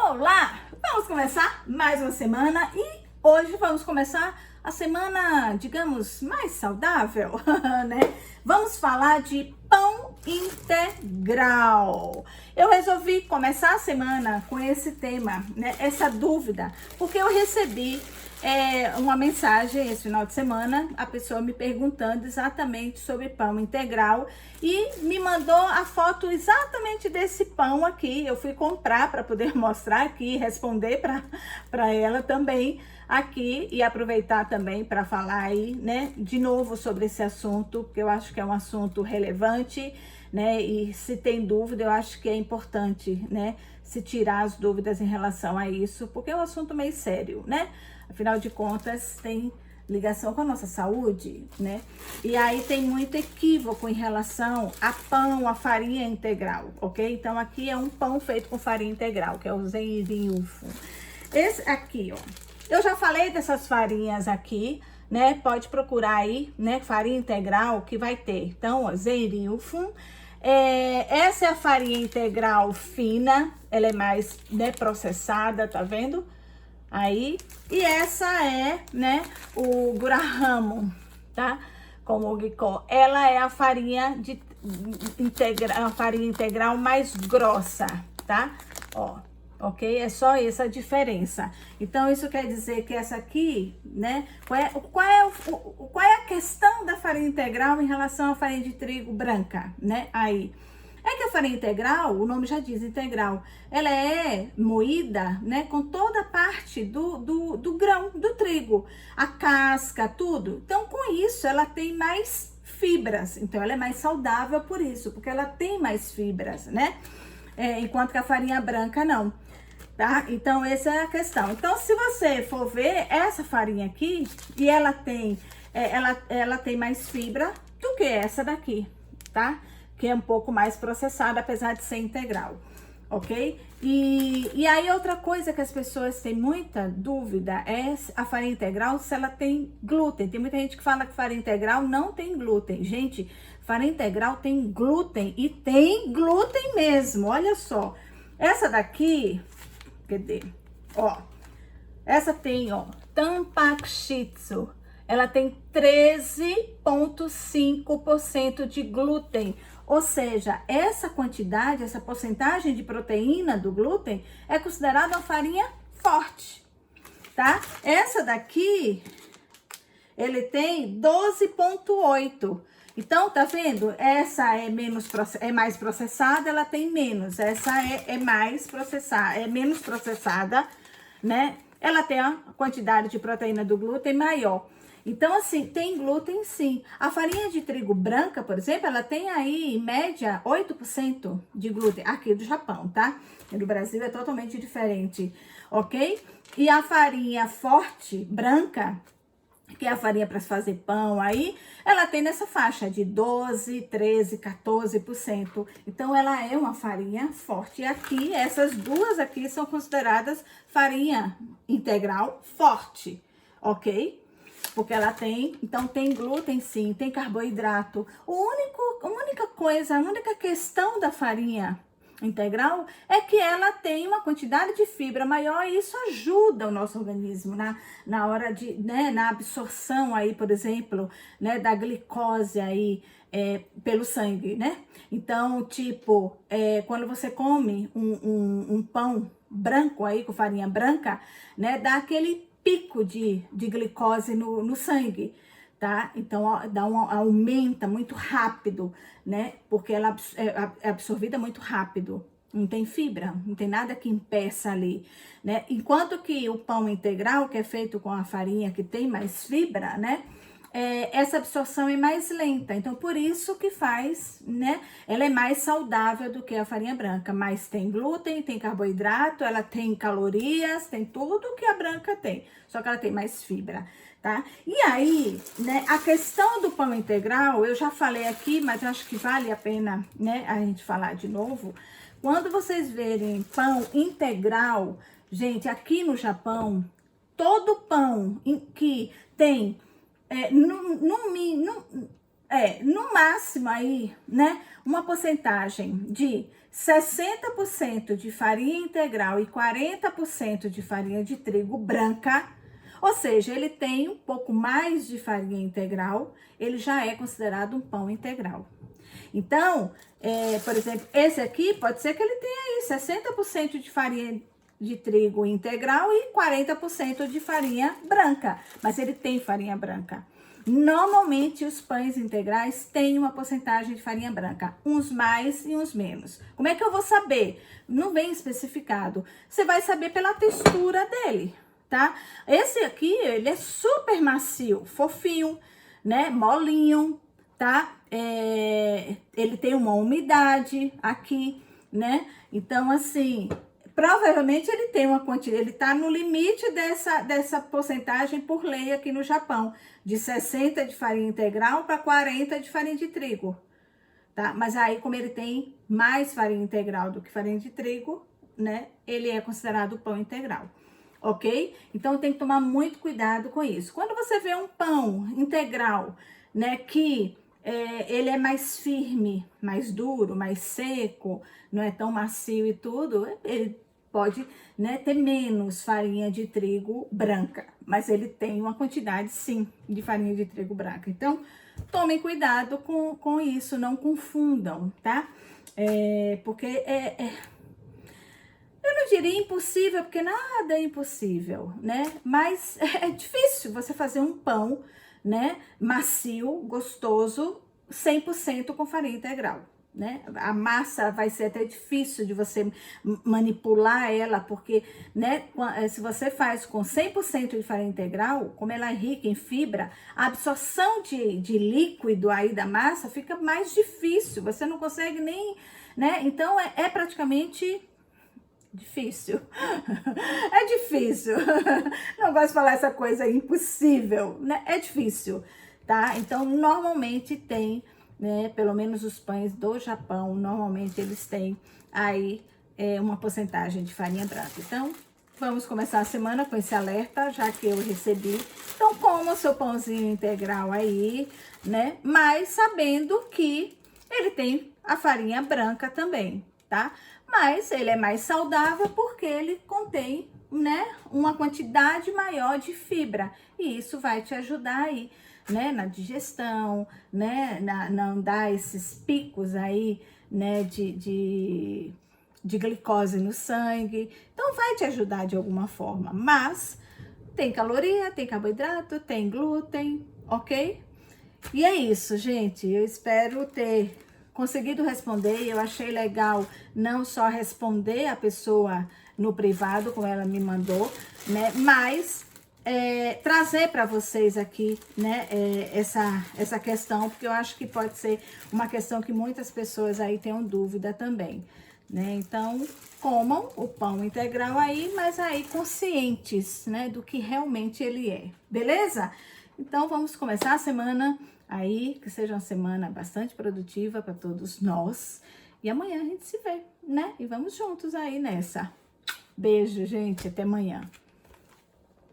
Olá! Vamos começar mais uma semana e hoje vamos começar a semana, digamos, mais saudável, né? Vamos falar de pão integral. Eu resolvi começar a semana com esse tema, né? Essa dúvida, porque eu recebi uma mensagem esse final de semana, a pessoa me perguntando exatamente sobre pão integral e me mandou a foto exatamente desse pão aqui. Eu fui comprar para poder mostrar aqui e responder para ela também aqui e aproveitar também para falar aí, né, de novo sobre esse assunto, porque eu acho que é um assunto relevante, né, e se tem dúvida, eu acho que é importante, né, se tirar as dúvidas em relação a isso, porque é um assunto meio sério, né, afinal de contas tem ligação com a nossa saúde, né, e aí tem muito equívoco em relação a pão, a farinha integral, ok? Então aqui é um pão feito com farinha integral, que é o Zeiriufu. Esse aqui, ó, eu já falei dessas farinhas aqui, né? Pode procurar aí, né? Farinha integral que vai ter. Então, ó, Zeiriufu. Essa é a farinha integral fina, ela é mais, né, processada, tá vendo? Aí, e essa é, né, o Graham, tá? Como o Gicó. Ela é a farinha a farinha integral mais grossa, tá? Ó. Ok? É só essa a diferença. Então, isso quer dizer que essa aqui, né? Qual é a questão da farinha integral em relação à farinha de trigo branca, né? Aí, é que a farinha integral, o nome já diz integral, ela é moída, né? Com toda a parte do grão, do trigo. A casca, tudo. Então, com isso, ela tem mais fibras. Então, ela é mais saudável por isso, porque ela tem mais fibras, né? Enquanto que a farinha branca não. Tá? Então, essa é a questão. Então, se você for ver essa farinha aqui, e ela tem, ela tem mais fibra do que essa daqui, tá? Que é um pouco mais processada, apesar de ser integral, ok? E aí, outra coisa que as pessoas têm muita dúvida é a farinha integral, se ela tem glúten. Tem muita gente que fala que farinha integral não tem glúten. Gente, farinha integral tem glúten, e tem glúten mesmo, olha só. Essa daqui... Cadê? Ó, essa tem, ó, Tampaxitsu. Ela tem 13,5% de glúten. Ou seja, essa quantidade, essa porcentagem de proteína do glúten é considerada uma farinha forte, tá? Essa daqui, ele tem 12,8%. Então, tá vendo? Essa é mais processada, ela tem menos. Essa é mais processada, é menos processada, né? Ela tem a quantidade de proteína do glúten maior. Então, assim, tem glúten sim. A farinha de trigo branca, por exemplo, ela tem aí, em média, 8% de glúten. Aqui do Japão, tá? E no Brasil é totalmente diferente, ok? E a farinha forte, branca, que é a farinha para se fazer pão aí, ela tem nessa faixa de 12, 13, 14%. Então, ela é uma farinha forte. E aqui, essas duas aqui são consideradas farinha integral forte, ok? Porque ela tem, então tem glúten sim, tem carboidrato. A única questão da farinha integral é que ela tem uma quantidade de fibra maior e isso ajuda o nosso organismo na hora de, né, na absorção aí, por exemplo, né, da glicose aí pelo sangue, né? Então, tipo, quando você come um pão branco aí com farinha branca, né, dá aquele pico de glicose no sangue, tá? Então, ó, aumenta muito rápido, né? Porque ela é absorvida muito rápido. Não tem fibra, não tem nada que impeça ali, né? Enquanto que o pão integral, que é feito com a farinha que tem mais fibra, né? Essa absorção é mais lenta, então por isso que faz, né? Ela é mais saudável do que a farinha branca, mas tem glúten, tem carboidrato, ela tem calorias, tem tudo que a branca tem, só que ela tem mais fibra, tá? E aí, né, a questão do pão integral, eu já falei aqui, mas eu acho que vale a pena, né, a gente falar de novo. Quando vocês verem pão integral, gente, aqui no Japão, todo pão que tem no máximo aí, né, uma porcentagem de 60% de farinha integral e 40% de farinha de trigo branca, ou seja, ele tem um pouco mais de farinha integral, ele já é considerado um pão integral. Então, por exemplo, esse aqui pode ser que ele tenha aí 60% de farinha de trigo integral e 40% de farinha branca, mas ele tem farinha branca. Normalmente, os pães integrais têm uma porcentagem de farinha branca, uns mais e uns menos. Como é que eu vou saber? Não vem especificado. Você vai saber pela textura dele, tá? Esse aqui, ele é super macio, fofinho, né? Molinho, tá? Ele tem uma umidade aqui, né? Então, assim, provavelmente ele tem uma quantidade, ele tá no limite dessa porcentagem por lei aqui no Japão, de 60 de farinha integral para 40 de farinha de trigo, tá? Mas aí, como ele tem mais farinha integral do que farinha de trigo, né? Ele é considerado pão integral, ok? Então, tem que tomar muito cuidado com isso. Quando você vê um pão integral, né, que ele é mais firme, mais duro, mais seco, não é tão macio e tudo, ele pode, né, ter menos farinha de trigo branca, mas ele tem uma quantidade, sim, de farinha de trigo branca. Então, tomem cuidado com isso, não confundam, tá? Porque eu não diria impossível, porque nada é impossível, né? Mas é difícil você fazer um pão, né, macio, gostoso, 100% com farinha integral, né? A massa vai ser até difícil de você manipular ela, porque, né, se você faz com 100% de farinha integral, como ela é rica em fibra, a absorção de líquido aí da massa fica mais difícil, você não consegue nem, né? Então, é praticamente difícil. É difícil. Não gosto de falar essa coisa impossível, né? É difícil, tá? Então, normalmente tem, né? Pelo menos os pães do Japão, normalmente eles têm aí uma porcentagem de farinha branca. Então, vamos começar a semana com esse alerta, já que eu recebi. Então, coma o seu pãozinho integral aí, né? Mas sabendo que ele tem a farinha branca também, tá? Mas ele é mais saudável porque ele contém, né, uma quantidade maior de fibra. E isso vai te ajudar aí, né, na digestão, né, não dar esses picos aí, né, de glicose no sangue. Então, vai te ajudar de alguma forma. Mas tem caloria, tem carboidrato, tem glúten, ok? E é isso, gente. Eu espero ter conseguido responder. Eu achei legal não só responder a pessoa no privado, como ela me mandou, né? Mas trazer para vocês aqui, né, essa questão, porque eu acho que pode ser uma questão que muitas pessoas aí tenham dúvida também, né? Então, comam o pão integral aí, mas aí conscientes, né, do que realmente ele é, beleza? Então, vamos começar a semana aí, que seja uma semana bastante produtiva para todos nós. E amanhã a gente se vê, né? E vamos juntos aí nessa. Beijo, gente. Até amanhã.